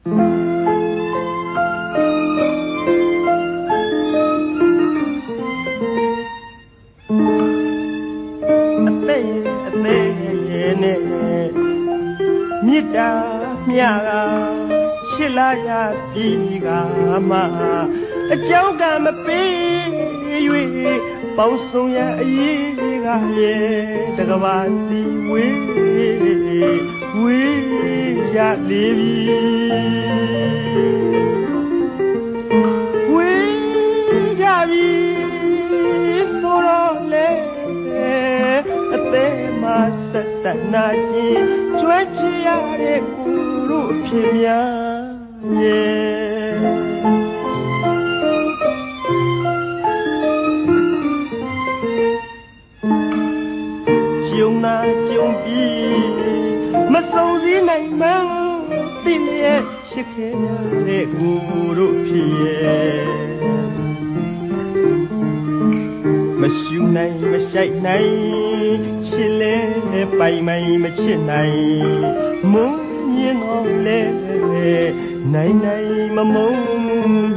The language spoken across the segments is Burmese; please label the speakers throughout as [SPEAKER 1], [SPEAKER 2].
[SPEAKER 1] မြစ်တာမြကရှစ်လာရပြီကမှအကြောင်းကမပေး၍ပေါင်းစုံရအရေးကရဲ့တကဘာစီဝေးရလေပြီဝေးကြပြီဆိုတော့လေအသေးမှဆက်တနာချင်းကျွဲချရတဲ့ကိုတို့အဖြစ်များရဲ့ကျုံနာကျုံပြီးမစုံစည်းနိုင်မှန်းသိလျက်ရှိခဲ့ရတဲ့ကိုတို့ဖြစ်ရဲ့မရှူနိုင်မဆိုင်နိုင်ချစ်လဲပိုင်မိုင်မချစ်နိုင်မုန်းမြင်တော့လဲနိုင်မမုန်း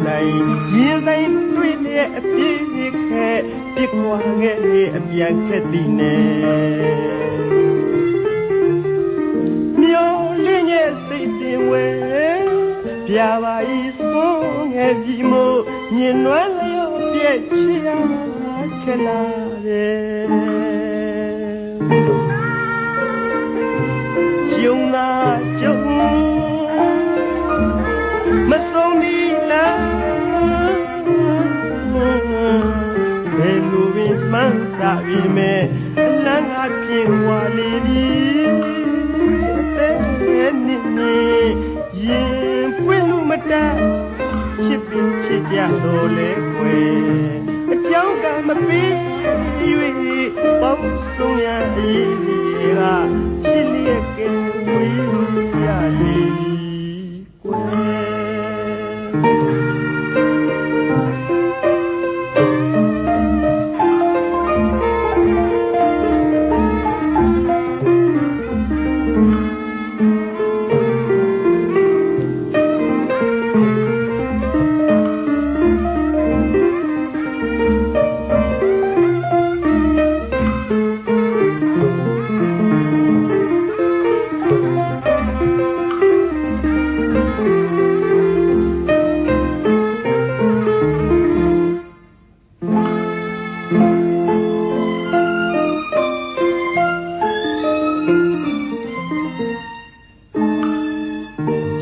[SPEAKER 1] နိုင်ရင်ဆိုင်တွေ့တဲ့အပြည့်ခဲပြစ်ခွာခဲ့တဲ့အပြန်ခက်သည်နဲ့မျိုးလင်းရဲ့စိတ်တင်ဝဲပြပါဤဆုံးခဲ့ပြီမို့ညင်နွမ်းလျော့ပြည့်ချရခလာတယ်ကျုံနာကျုံမဆုံးနီလားဘယ်လိုပင်မှန်းစာပြီးမဲ့အလန်းအပြေဝါလီဒီအသက်နဲ့နေရင်ပွင့်လို့မတတ်ချစ်ပြီးချစ်ကြတော့လေကွယ်အကြောင်းကမပေး၍ပေါင်းစုံရအရေးကချစ်လျက်ကဲဝေးရလေကွယ်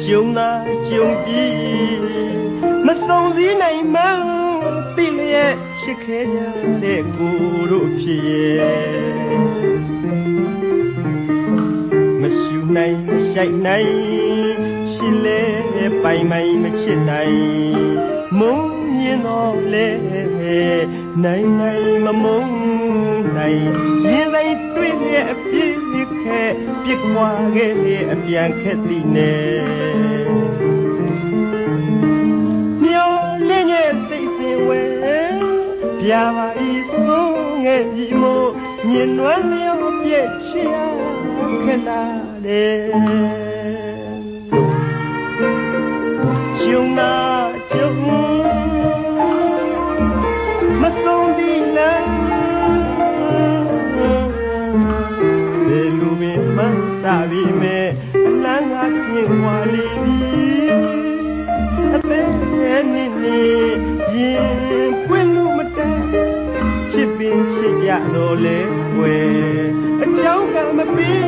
[SPEAKER 1] ကျုံနာကျုံပြီးမစုံစည်းနိုင်မှန်းသိလျက်ရှိခဲ့ကြတဲ့ကိုတို့ဖြစ်ရဲ့မရှူနိုင်မဆိုင်နိုင်ရှိလဲပိုင်မိုင်မချစ်နိုင်မုန်းမြင်တော့လေနိုင်မမုန်းနိုင်ရင်တိုင်းတွေ့တဲ့အပြည့်ခဲပြစ်ခွာခဲ့တဲ့အပြန်ခက်သည်နဲ့မျိုးလင်းရဲ့စိတ်စဉ်ဝဲပြပါဤဆုံးငယ်ဒီမို့မြင်နွမ်းလျော့ပြည့်ချရခလာတယ်ကျုံနာကျုံမဆုံးဒီလားဘယ်လိုပင်မှန်းစာပြီးမဲ့အလန်းကပြေဝါလီအသေးနဲ့နေရင်ပွင့်လို့မတတ်ချစ်ပင်ချစ်ကြတော့လေွယ်အကြောင်းကမပေး